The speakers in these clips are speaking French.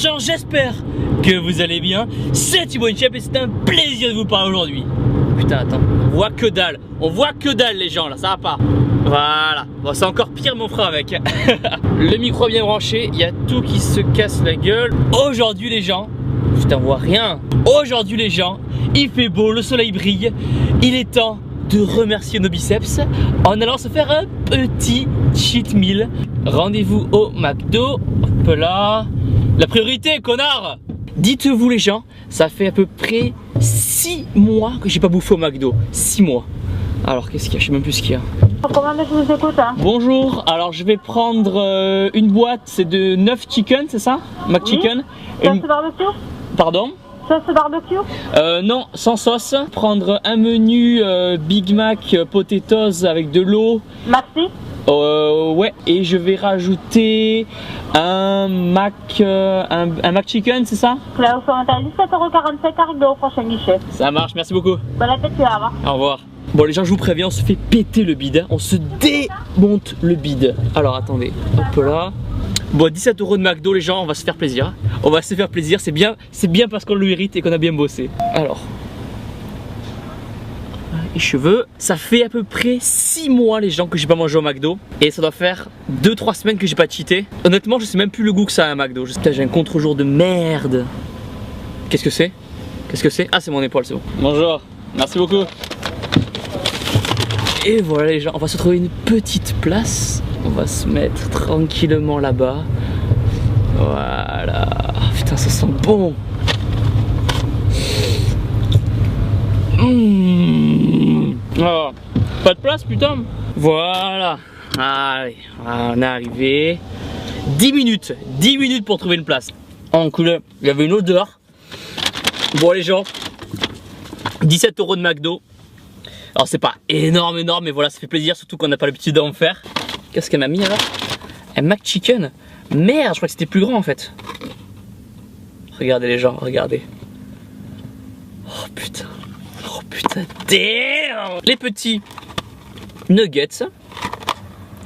gens, j'espère que vous allez bien. C'est Thibaut InShape et c'est un plaisir de vous parler aujourd'hui. Putain, attends, on voit que dalle. On voit que dalle les gens là, ça va pas. Voilà, bon, c'est encore pire mon frère avec. Le micro bien branché, il y a tout qui se casse la gueule. Aujourd'hui les gens, putain, on voit rien. Aujourd'hui les gens, il fait beau, le soleil brille. Il est temps de remercier nos biceps en allant se faire un petit cheat meal. Rendez-vous au McDo. Hop là. La priorité, connard. Dites-vous les gens, ça fait à peu près 6 mois que j'ai pas bouffé au McDo. 6 mois. Alors qu'est-ce qu'il y a? Je sais même plus ce qu'il y a. Comment je vous écoute hein? Bonjour, alors je vais prendre une boîte, c'est de 9 chicken, c'est ça? McChicken. Oui. Sauce barbecue? Pardon? Sauce barbecue? Non, sans sauce. Prendre un menu Big Mac potatoes avec de l'eau. Maxi? Ouais, et je vais rajouter un McChicken, c'est ça? Là, au fond, à 17,45 € arrivé au prochain guichet. Ça marche, merci beaucoup. Bonne appétit, tu vas voir. Au revoir. Bon les gens, je vous préviens, on se fait péter le bide, hein. On se démonte le bide. Alors attendez, hop là. Bon, 17 € de McDo les gens, on va se faire plaisir. On va se faire plaisir, c'est bien parce qu'on le mérite et qu'on a bien bossé. Alors, les cheveux, ça fait à peu près 6 mois les gens que j'ai pas mangé au McDo. Et ça doit faire 2-3 semaines que j'ai pas cheaté. Honnêtement, je sais même plus le goût que ça a un McDo. Putain, j'ai un contre-jour de merde. Qu'est-ce que c'est? Qu'est-ce que c'est? Ah, c'est mon épaule, c'est bon. Bonjour, merci beaucoup. Et voilà les gens, on va se trouver une petite place. On va se mettre tranquillement là-bas. Voilà. Putain, ça sent bon. Oh, pas de place, putain. Voilà. Allez, on est arrivé. 10 minutes pour trouver une place. Enculé, il y avait une odeur. Bon les gens, 17 € de McDo. Alors c'est pas énorme, mais voilà, ça fait plaisir, surtout qu'on n'a pas l'habitude d'en faire. Qu'est-ce qu'elle m'a mis alors? Un McChicken. Merde, je crois que c'était plus grand en fait. Regardez les gens, regardez. Oh putain. Oh putain, damn. Les petits nuggets.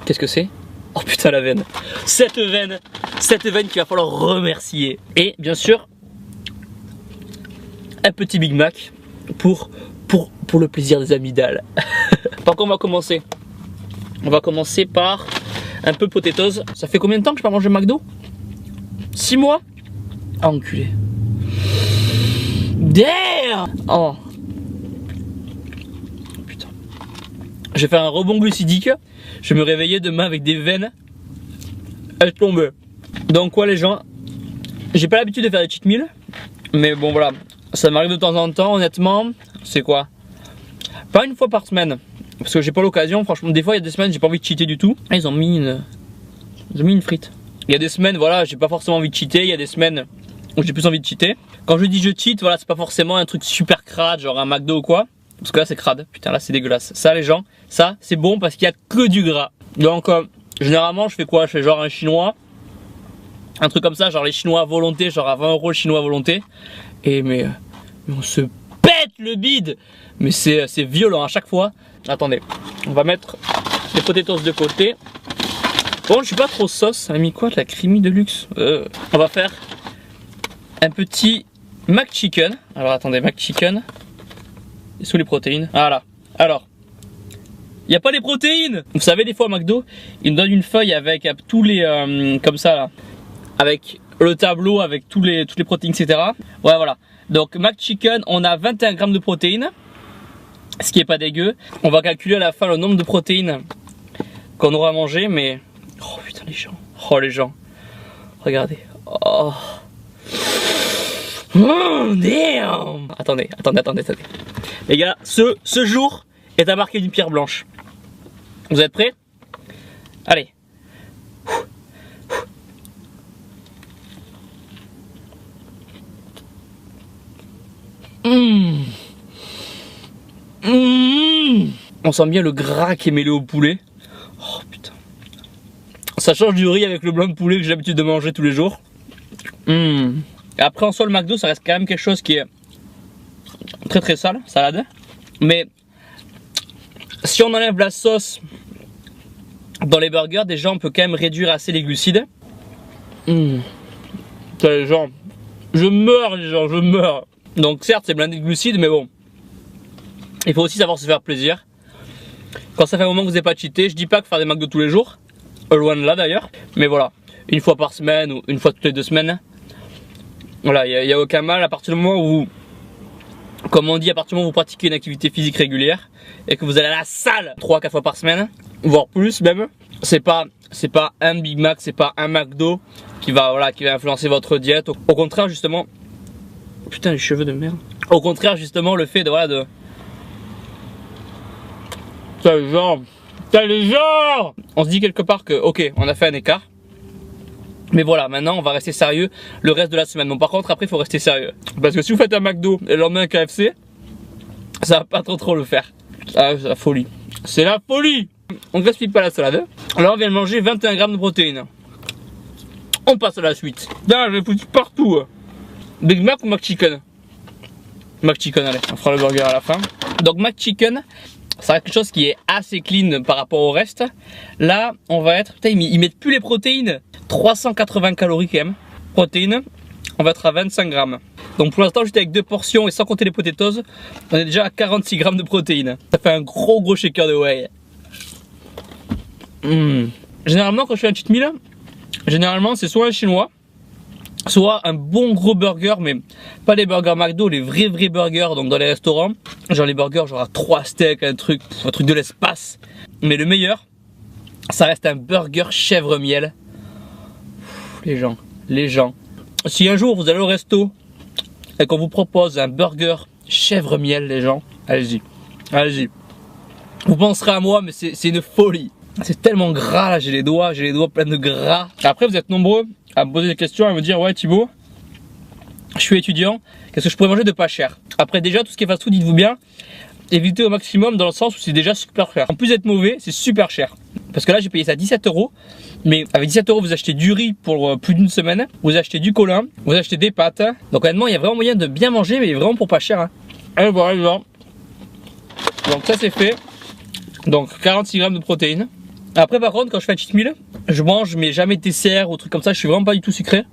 Qu'est-ce que c'est? Oh putain la veine. Cette veine qu'il va falloir remercier. Et bien sûr, un petit Big Mac pour le plaisir des amygdales. Par contre on va commencer. On va commencer par un peu potatoes. Ça fait combien de temps que je n'ai pas mangé McDo? 6 mois? Ah, enculé. Damn! Oh. Putain. Je vais faire un rebond glucidique. Je vais me réveiller demain avec des veines explosées. Donc quoi les gens, j'ai pas l'habitude de faire des cheat meals. Mais bon voilà, ça m'arrive de temps en temps honnêtement. C'est quoi? Pas une fois par semaine. Parce que j'ai pas l'occasion, franchement, des fois il y a des semaines j'ai pas envie de cheater du tout. Ah, ils ont mis une frite. Il y a des semaines, voilà, j'ai pas forcément envie de cheater. Il y a des semaines où j'ai plus envie de cheater. Quand je dis je cheat, voilà, c'est pas forcément un truc super crade, genre un McDo ou quoi. Parce que là c'est crade, putain là c'est dégueulasse. Ça les gens, ça c'est bon parce qu'il y a que du gras. Donc généralement je fais quoi? Je fais genre un chinois. Un truc comme ça, genre les chinois à volonté, genre à 20 € le chinois à volonté. Et mais on se pète le bide. Mais c'est violent à chaque fois. Attendez, on va mettre les potatoes de côté. Bon, je suis pas trop sauce. Elle a mis quoi? De la creamy de luxe. On va faire un petit McChicken. Alors attendez, McChicken. Et sous les protéines. Voilà. Alors, il n'y a pas les protéines. Vous savez, des fois au McDo, ils me donnent une feuille avec tous les comme ça là, avec le tableau avec toutes les protéines, etc. Ouais, voilà. Donc McChicken, on a 21 grammes de protéines. Ce qui est pas dégueu. On va calculer à la fin le nombre de protéines qu'on aura mangé, mais oh putain les gens. Oh les gens. Regardez. Oh. Oh damn. Attendez. Les gars, ce jour est à marquer d'une pierre blanche. Vous êtes prêts? Allez. On sent bien le gras qui est mêlé au poulet. Oh putain. Ça change du riz avec le blanc de poulet que j'ai l'habitude de manger tous les jours. Et après en soi le McDo ça reste quand même quelque chose qui est très sale, salade. Mais si on enlève la sauce dans les burgers, déjà on peut quand même réduire assez les glucides. C'est Putain les gens, je meurs les gens, je meurs. Donc certes c'est blindé de glucides mais bon, il faut aussi savoir se faire plaisir. Quand ça fait un moment que vous n'avez pas cheaté, je dis pas que faire des McDo tous les jours, loin de là d'ailleurs, mais voilà, une fois par semaine ou une fois toutes les 2 semaines, voilà, il n'y a aucun mal à partir du moment où vous, comme on dit, à partir du moment où vous pratiquez une activité physique régulière et que vous allez à la salle 3-4 fois par semaine, voire plus même, c'est pas un Big Mac, c'est pas un McDo qui va influencer votre diète. Au contraire justement, putain les cheveux de merde. Au contraire justement le fait de voilà de putain les gens, on se dit quelque part que ok on a fait un écart. Mais voilà, maintenant on va rester sérieux le reste de la semaine. Bon par contre après il faut rester sérieux. Parce que si vous faites un McDo et le lendemain un KFC, ça va pas trop le faire. Ah, c'est la folie. C'est la folie. On ne gaspille pas la salade. Là on vient de manger 21 grammes de protéines. On passe à la suite. Là je l'ai foutu partout. Big Mac ou McChicken? McChicken, allez, on fera le burger à la fin. Donc McChicken, ça va être quelque chose qui est assez clean par rapport au reste. Là on va être, putain ils mettent plus les protéines. 380 calories quand même. Protéines, on va être à 25 grammes. Donc pour l'instant j'étais avec 2 portions et sans compter les potatoes, on est déjà à 46 grammes de protéines. Ça fait un gros shaker de whey. Généralement quand je fais un cheat meal, généralement c'est soit un chinois, soit un bon gros burger, mais pas les burgers McDo, les vrais burgers, donc dans les restaurants. Genre les burgers genre à 3 steaks, un truc de l'espace. Mais le meilleur, ça reste un burger chèvre miel. Les gens, si un jour vous allez au resto et qu'on vous propose un burger chèvre miel, les gens, allez-y, vous penserez à moi, mais c'est une folie. C'est tellement gras là, j'ai les doigts pleins de gras. Après vous êtes nombreux à me poser des questions, à me dire ouais Thibaut, je suis étudiant, qu'est-ce que je pourrais manger de pas cher? Après déjà tout ce qui est fast food, dites-vous bien, évitez au maximum dans le sens où c'est déjà super cher. En plus d'être mauvais, c'est super cher. Parce que là j'ai payé ça 17 €. Mais avec 17 € vous achetez du riz pour plus d'une semaine, vous achetez du colin, vous achetez des pâtes. Donc honnêtement il y a vraiment moyen de bien manger, mais vraiment pour pas cher hein. Et voilà les gens. Donc ça c'est fait. Donc 46 grammes de protéines. Après par contre quand je fais un cheat meal, je mange mais jamais de TCR ou truc comme ça, je suis vraiment pas du tout sucré.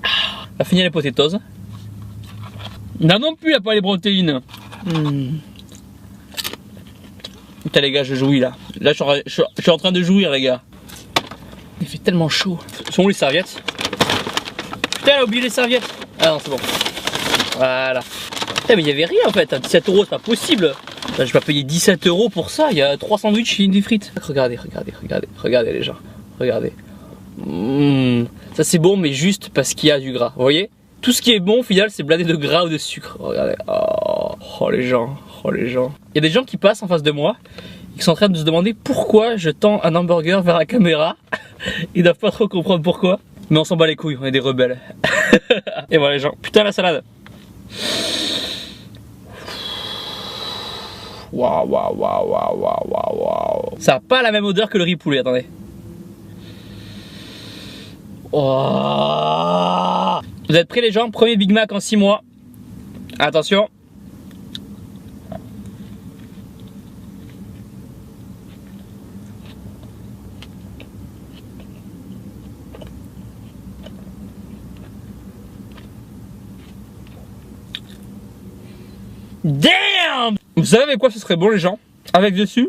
On va finir les potatoes. Là non plus il n'y a pas les protéines. Putain les gars je jouis là. Là je suis en train de jouir les gars. Il fait tellement chaud. Sont où les serviettes? Putain elle a oublié les serviettes. Ah non c'est bon. Voilà. Putain mais il y avait rien en fait. 17 € c'est pas possible. Là, je vais pas payer 17 € pour ça. Il y a 3 sandwichs et des frites. Regardez les gens. Regardez. Ça c'est bon mais juste parce qu'il y a du gras. Vous voyez? Tout ce qui est bon au final c'est blindé de gras ou de sucre. Regardez. Oh les gens. Il y a des gens qui passent en face de moi, qui sont en train de se demander pourquoi je tends un hamburger vers la caméra. Ils doivent pas trop comprendre pourquoi. Mais on s'en bat les couilles, on est des rebelles. Et voilà les gens, putain la salade. Waouh. Ça a pas la même odeur que le riz poulet, attendez. Oh. Vous êtes prêts les gens? Premier Big Mac en 6 mois. Attention. Damn! Vous savez avec quoi ce serait bon les gens? Avec dessus,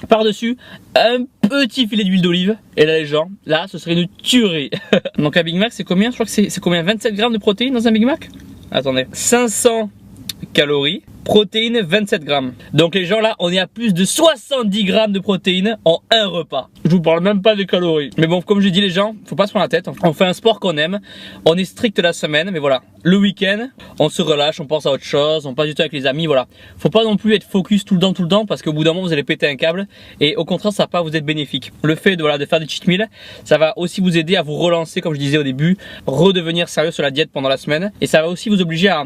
par-dessus, un petit filet d'huile d'olive. Et là les gens, là ce serait une tuerie. Donc un Big Mac c'est combien? Je crois que c'est combien? 27 grammes de protéines dans un Big Mac? Attendez, 500 calories, protéines 27 grammes. Donc les gens là, on est à plus de 70 grammes de protéines en un repas. Je vous parle même pas des calories. Mais bon, comme je dis les gens, faut pas se prendre la tête. On fait un sport qu'on aime. On est strict la semaine, mais voilà. Le week-end, on se relâche, on pense à autre chose, on passe du temps avec les amis, voilà. Faut pas non plus être focus tout le temps, parce qu'au bout d'un moment, vous allez péter un câble. Et au contraire, ça va pas vous être bénéfique. Le fait de faire des cheat meals, ça va aussi vous aider à vous relancer, comme je disais au début, redevenir sérieux sur la diète pendant la semaine. Et ça va aussi vous obliger à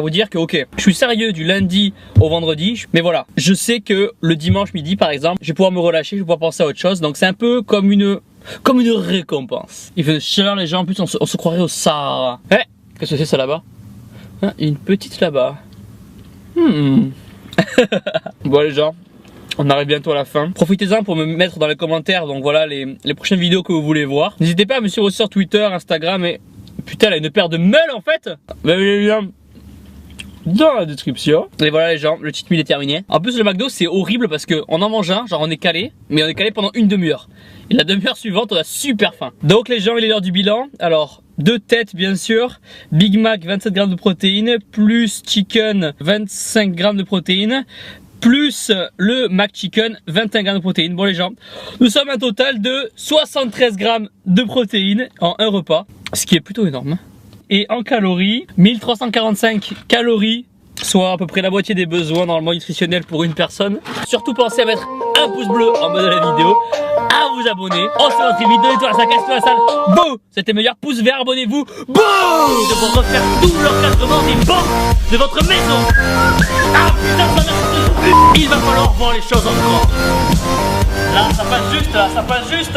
vous dire que ok, je suis sérieux du lundi au vendredi, mais voilà, je sais que le dimanche midi par exemple, je vais pouvoir me relâcher, je vais pouvoir penser à autre chose, donc c'est un peu comme une récompense. Il fait chaleur les gens, en plus on se croirait au Sahara. Eh, qu'est-ce que c'est ça là-bas? Une petite là-bas. Bon les gens, On arrive bientôt à la fin. Profitez-en pour me mettre dans les commentaires, donc voilà les prochaines vidéos que vous voulez voir. N'hésitez pas à me suivre aussi sur Twitter, Instagram et... Putain, elle a une paire de meules en fait. Dans la description. Et voilà les gens, le cheat meal est terminé. En plus le McDo c'est horrible parce que on en mange un, genre on est calé, mais on est calé pendant une demi-heure. Et la demi-heure suivante on a super faim. Donc les gens, il est l'heure du bilan. Alors 2 têtes bien sûr, Big Mac 27 grammes de protéines, plus chicken 25 grammes de protéines, plus le McChicken 21 grammes de protéines. Bon les gens, nous sommes un total de 73 grammes de protéines en un repas, ce qui est plutôt énorme. Et en calories, 1345 calories, soit à peu près la moitié des besoins normalement nutritionnels pour une personne. Surtout pensez à mettre un pouce bleu en bas de la vidéo, à vous abonner. On se retrouve vite, donnez-toi la casse la salle. Bouh, c'était meilleur, pouce vert, abonnez-vous. Bouh, de vous refaire tout l'encadrement des bancs de votre maison. Ah putain, ça marche. Il va falloir voir les choses en grand. Là, ça passe juste, là, ça passe juste.